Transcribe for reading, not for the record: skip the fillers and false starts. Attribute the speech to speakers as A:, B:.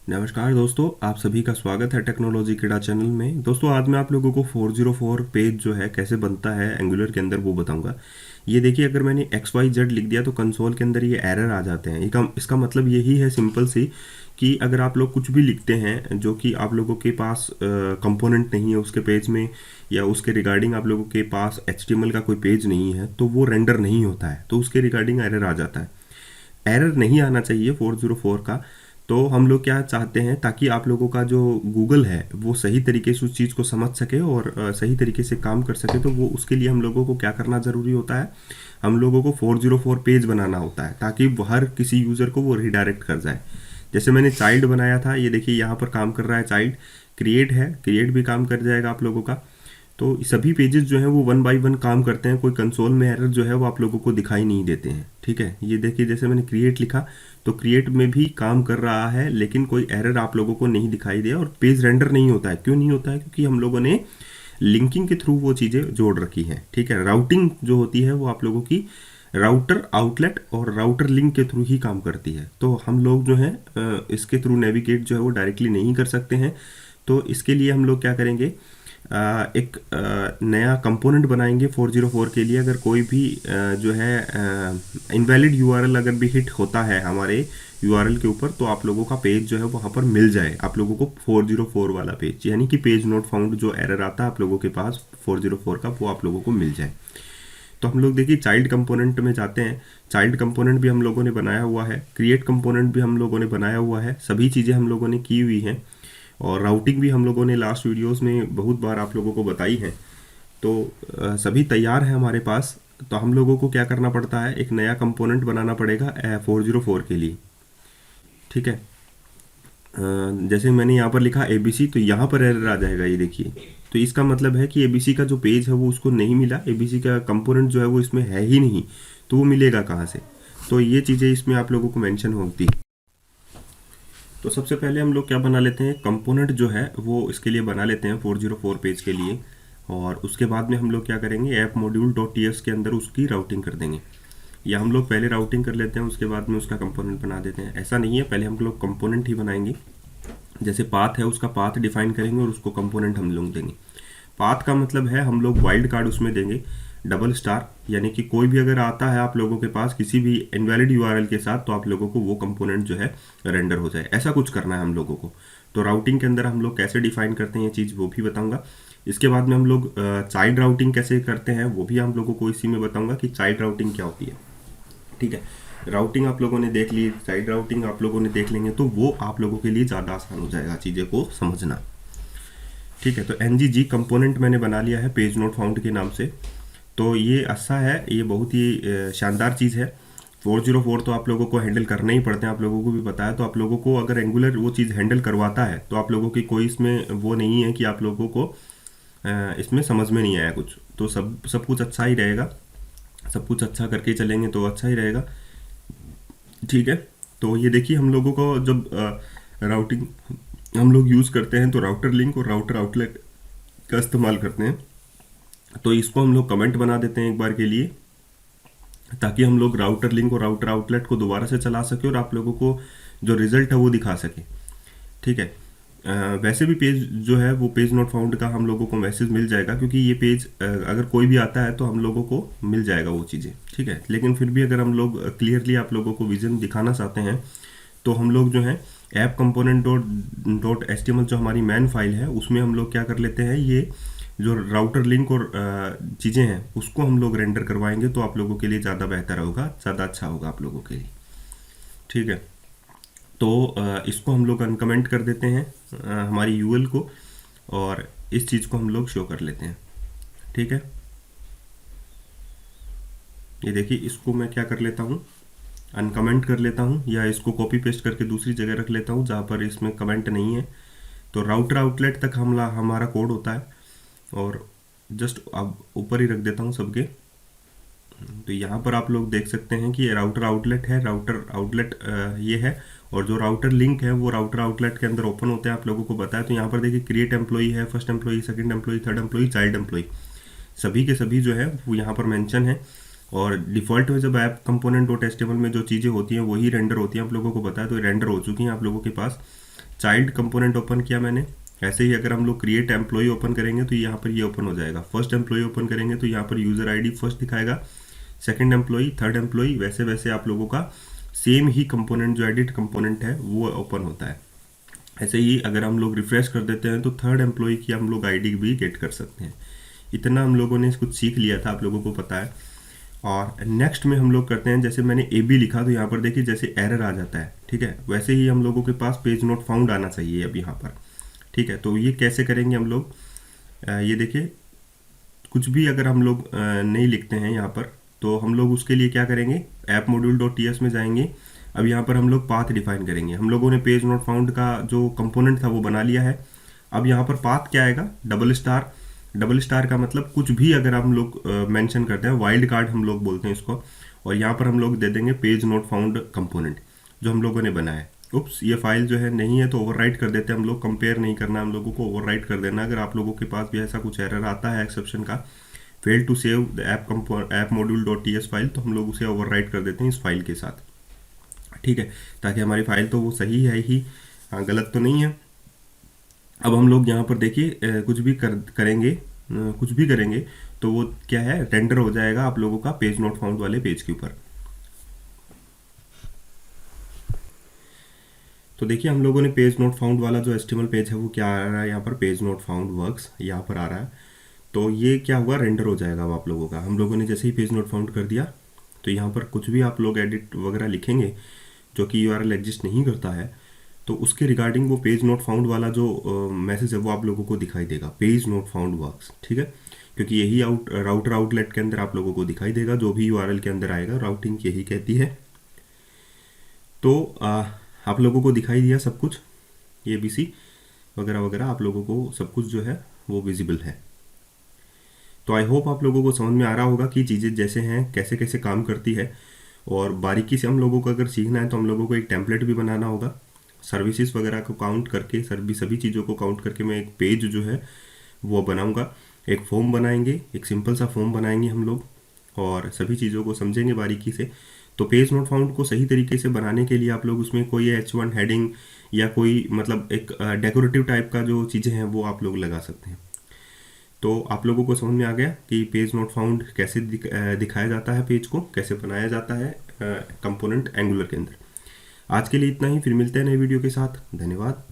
A: नमस्कार दोस्तों, आप सभी का स्वागत है टेक्नोलॉजी क्रीड़ा चैनल में। दोस्तों आज मैं आप लोगों को 404 पेज जो है कैसे बनता है एंगुलर के अंदर वो बताऊंगा। ये देखिए, अगर मैंने XYZ लिख दिया तो कंसोल के अंदर ये एरर आ जाते हैं। इसका मतलब यही है सिंपल सी कि अगर आप लोग कुछ भी लिखते हैं जो कि आप लोगों के पास कंपोनेंट नहीं है उसके पेज में, या उसके रिगार्डिंग आप लोगों के पास HTML का कोई पेज नहीं है, तो वो रेंडर नहीं होता है, तो उसके रिगार्डिंग एरर आ जाता है। एरर नहीं आना चाहिए 404 का। तो हम लोग क्या चाहते हैं, ताकि आप लोगों का जो गूगल है वो सही तरीके से उस चीज़ को समझ सके और सही तरीके से काम कर सके, तो वो उसके लिए हम लोगों को क्या करना ज़रूरी होता है, हम लोगों को 404 पेज बनाना होता है ताकि वो हर किसी यूज़र को वो रिडायरेक्ट कर जाए। जैसे मैंने चाइल्ड बनाया था, ये देखिए यहाँ पर काम कर रहा है चाइल्ड। क्रिएट है, क्रिएट भी काम कर जाएगा आप लोगों का। तो सभी पेजेस जो हैं वो वन बाय वन काम करते हैं, कोई कंसोल में एरर जो है वो आप लोगों को दिखाई नहीं देते हैं। ठीक है, ये देखिए जैसे मैंने क्रिएट लिखा तो क्रिएट में भी काम कर रहा है, लेकिन कोई एरर आप लोगों को नहीं दिखाई दिया और पेज रेंडर नहीं होता है। क्यों नहीं होता है? क्योंकि हम लोगों ने लिंकिंग के थ्रू वो चीज़ें जोड़ रखी हैं। ठीक है, राउटिंग जो होती है वो आप लोगों की राउटर आउटलेट और राउटर लिंक के थ्रू ही काम करती है। तो हम लोग जो है इसके थ्रू नेविगेट जो है वो डायरेक्टली नहीं कर सकते हैं। तो इसके लिए हम लोग क्या करेंगे, एक नया कंपोनेंट बनाएंगे 404 के लिए। अगर कोई भी जो है इनवैलिड यूआरएल अगर भी हिट होता है हमारे यूआरएल के ऊपर, तो आप लोगों का पेज जो है वहाँ पर मिल जाए आप लोगों को 404 वाला पेज, यानी कि पेज नॉट फाउंड जो एरर आता है आप लोगों के पास 404 का, वो आप लोगों को मिल जाए। तो हम लोग देखिए चाइल्ड कंपोनेंट में जाते हैं। चाइल्ड कंपोनेंट भी हम लोगों ने बनाया हुआ है, क्रिएट कंपोनेंट भी हम लोगों ने बनाया हुआ है, सभी चीज़ें हम लोगों ने की हुई हैं। और राउटिंग भी हम लोगों ने लास्ट वीडियोस में बहुत बार आप लोगों को बताई है। तो सभी तैयार है हमारे पास। तो हम लोगों को क्या करना पड़ता है, एक नया कंपोनेंट बनाना पड़ेगा 404 के लिए। ठीक है, जैसे मैंने यहाँ पर लिखा ABC, तो यहाँ पर एरर आ जाएगा, ये देखिए। तो इसका मतलब है कि ABC का जो पेज है वो उसको नहीं मिला, ABC का कंपोनेंट जो है वो इसमें है ही नहीं, तो वो मिलेगा कहाँ से। तो ये चीज़ें इसमें आप लोगों को मेंशन होती। तो सबसे पहले हम लोग क्या बना लेते हैं, कंपोनेंट जो है वो इसके लिए बना लेते हैं 404 पेज के लिए। और उसके बाद में हम लोग क्या करेंगे, app module dot T S के अंदर उसकी राउटिंग कर देंगे। या हम लोग पहले राउटिंग कर लेते हैं उसके बाद में उसका कंपोनेंट बना देते हैं, ऐसा नहीं है, पहले हम लोग कंपोनेंट ही बनाएंगे। जैसे पाथ है उसका पाथ डिफाइन करेंगे और उसको कंपोनेंट हम लोग देंगे। पाथ का मतलब है हम लोग वाइल्ड कार्ड उसमें देंगे डबल स्टार, यानी कि कोई भी अगर आता है आप लोगों के पास किसी भी इनवैलिड यूआरएल के साथ, तो आप लोगों को वो कंपोनेंट जो है रेंडर हो जाए, ऐसा कुछ करना है हम लोगों को। तो राउटिंग के अंदर हम लोग कैसे डिफाइन करते हैं ये चीज़ वो भी बताऊंगा। इसके बाद में हम लोग चाइल्ड राउटिंग कैसे करते हैं वो भी हम लोगों को इसी में बताऊंगा कि चाइल्ड राउटिंग क्या होती है। ठीक है, राउटिंग आप लोगों ने देख ली, चाइल्ड राउटिंग आप लोगों ने देख लेंगे तो वो आप लोगों के लिए ज़्यादा आसान हो जाएगा चीज़ें को समझना। ठीक है, तो NGG कंपोनेंट मैंने बना लिया है पेज नोट फाउंड के नाम से। तो ये अच्छा है, ये बहुत ही शानदार चीज़ है। 404 तो आप लोगों को हैंडल करना ही पड़ते हैं, आप लोगों को भी पता है। तो आप लोगों को अगर एंगुलर वो चीज़ हैंडल करवाता है तो आप लोगों की कोई इसमें वो नहीं है कि आप लोगों को इसमें समझ में नहीं आया कुछ। तो सब सब कुछ अच्छा ही रहेगा, सब कुछ अच्छा करके चलेंगे तो अच्छा ही रहेगा। ठीक है, तो ये देखिए हम लोगों को जब राउटिंग हम लोग यूज़ करते हैं तो राउटर लिंक और राउटर आउटलेट का इस्तेमाल करते हैं। तो इसको हम लोग कमेंट बना देते हैं एक बार के लिए, ताकि हम लोग राउटर लिंक और राउटर आउटलेट को दोबारा से चला सके और आप लोगों को जो रिजल्ट है वो दिखा सके। ठीक है, वैसे भी पेज जो है वो पेज नॉट फाउंड का हम लोगों को मैसेज मिल जाएगा, क्योंकि ये पेज अगर कोई भी आता है तो हम लोगों को मिल जाएगा वो चीज़ें। ठीक है, लेकिन फिर भी अगर हम लोग क्लियरली आप लोगों को विजन दिखाना चाहते हैं तो हम लोग जो है app component dot dot HTML जो हमारी मैन फाइल है उसमें हम लोग क्या कर लेते हैं, ये जो राउटर लिंक और चीज़ें हैं उसको हम लोग रेंडर करवाएंगे, तो आप लोगों के लिए ज़्यादा बेहतर होगा, ज़्यादा अच्छा होगा आप लोगों के लिए। ठीक है, तो इसको हम लोग अनकमेंट कर देते हैं हमारी यूएल को, और इस चीज़ को हम लोग शो कर लेते हैं। ठीक है, ये देखिए इसको मैं क्या कर लेता हूँ, अनकमेंट कर लेता हूँ, या इसको कॉपी पेस्ट करके दूसरी जगह रख लेता हूँ जहाँ पर इसमें कमेंट नहीं है। तो राउटर आउटलेट तक हमारा कोड होता है, और जस्ट अब ऊपर ही रख देता हूँ सबके। तो यहाँ पर आप लोग देख सकते हैं कि ये राउटर आउटलेट है, राउटर आउटलेट ये है, और जो राउटर लिंक है वो राउटर आउटलेट के अंदर ओपन होते हैं, आप लोगों को बताया। तो यहाँ पर देखिए क्रिएट एम्प्लॉई है, first employee, second employee, third employee, child employee, सभी के सभी जो है वो यहाँ पर मेंशन है। और डिफ़ॉल्ट में जब ऐप कंपोनेंट डॉट HTML में जो चीज़ें होती हैं वही रेंडर होती हैं, आप लोगों को पता है। तो रेंडर हो चुकी हैं आप लोगों के पास। चाइल्ड कंपोनेंट ओपन किया मैंने। ऐसे ही अगर हम लोग क्रिएट एम्प्लॉय ओपन करेंगे तो यहाँ पर ये ओपन हो जाएगा। फर्स्ट एम्प्लॉय ओपन करेंगे तो यहाँ पर यूज़र आईडी फर्स्ट दिखाएगा, सेकंड एम्प्लॉय, थर्ड एम्प्लॉय, वैसे वैसे आप लोगों का सेम ही कंपोनेंट जो एडिट कंपोनेंट है वो ओपन होता है। ऐसे ही अगर हम लोग रिफ्रेश कर देते हैं तो थर्ड एम्प्लॉय की हम लोग आईडी भी गेट कर सकते हैं। इतना हम लोगों ने कुछ सीख लिया था, आप लोगों को पता है। और नेक्स्ट में हम लोग करते हैं, जैसे मैंने ए बी लिखा तो यहाँ पर देखिए जैसे एरर आ जाता है, ठीक है, वैसे ही हम लोगों के पास पेज नोट फाउंड आना चाहिए अब यहाँ पर, ठीक है। तो ये कैसे करेंगे हम लोग, ये देखिए कुछ भी अगर हम लोग नहीं लिखते हैं यहाँ पर तो हम लोग उसके लिए क्या करेंगे, app module dot T S में जाएंगे। अब यहाँ पर हम लोग पाथ डिफाइन करेंगे। हम लोगों ने पेज नोट फाउंड का जो कंपोनेंट था वो बना लिया है। अब यहाँ पर पाथ क्या आएगा, डबल स्टार। डबल स्टार का मतलब कुछ भी अगर हम लोग मेंशन करते हैं, वाइल्ड कार्ड हम लोग बोलते हैं इसको, और यहाँ पर हम लोग दे देंगे पेज नोट फाउंड कंपोनेंट जो हम लोगों ने बनाया है। उप्स, ये फाइल जो है नहीं है तो ओवरराइट कर देते हैं हम लोग। कंपेयर नहीं करना हम लोगों को, ओवरराइट कर देना। अगर आप लोगों के पास भी ऐसा कुछ एरर आता है एक्सेप्शन का, fail to save the app module dot T S file, तो हम लोग उसे ओवरराइट कर देते हैं इस फाइल के साथ, ठीक है, ताकि हमारी फाइल तो वो सही है ही, हाँ, गलत तो नहीं है। अब हम लोग यहाँ पर देखिए कुछ भी करेंगे, कुछ भी करेंगे तो वो क्या है, रेंडर हो जाएगा आप लोगों का पेज नोट फाउंड वाले पेज के ऊपर। तो देखिए हम लोगों ने पेज नोट फाउंड वाला जो एचटीएमएल पेज है वो क्या आ रहा है यहाँ पर, पेज नोट फाउंड वर्क्स यहाँ पर आ रहा है। तो ये क्या हुआ, रेंडर हो जाएगा अब आप लोगों का। हम लोगों ने जैसे ही पेज नोट फाउंड कर दिया तो यहाँ पर कुछ भी आप लोग एडिट वगैरह लिखेंगे जो कि यूआरएल एग्जिस्ट नहीं करता है, तो उसके रिगार्डिंग वो पेज नोट फाउंड वाला जो मैसेज है वो आप लोगों को दिखाई देगा, पेज नोट फाउंड वर्क्स, ठीक है। क्योंकि यही राउटर आउटलेट के अंदर आप लोगों को दिखाई देगा, जो भी यूआरएल के अंदर आएगा, राउटिंग यही कहती है। तो आप लोगों को दिखाई दिया सब कुछ, ये बी सी वगैरह वगैरह आप लोगों को सब कुछ जो है वो विजिबल है। तो आई होप आप लोगों को समझ में आ रहा होगा कि चीज़ें जैसे हैं कैसे कैसे काम करती है। और बारीकी से हम लोगों को अगर सीखना है तो हम लोगों को एक टेम्पलेट भी बनाना होगा, सर्विसेज वगैरह को काउंट करके, सभी चीज़ों को काउंट करके मैं एक पेज जो है वो बनाऊंगा। एक फॉर्म बनाएंगे, एक सिंपल सा फॉर्म बनाएंगे हम लोग, और सभी चीज़ों को समझेंगे बारीकी से। तो पेज नोट फाउंड को सही तरीके से बनाने के लिए आप लोग उसमें कोई H1 हेडिंग या कोई मतलब एक डेकोरेटिव टाइप का जो चीज़ें हैं वो आप लोग लगा सकते हैं। तो आप लोगों को समझ में आ गया कि पेज नोट फाउंड कैसे दिखाया जाता है, पेज को कैसे बनाया जाता है कंपोनेंट एंगुलर के अंदर। आज के लिए इतना ही, फिर मिलते हैं नए वीडियो के साथ। धन्यवाद।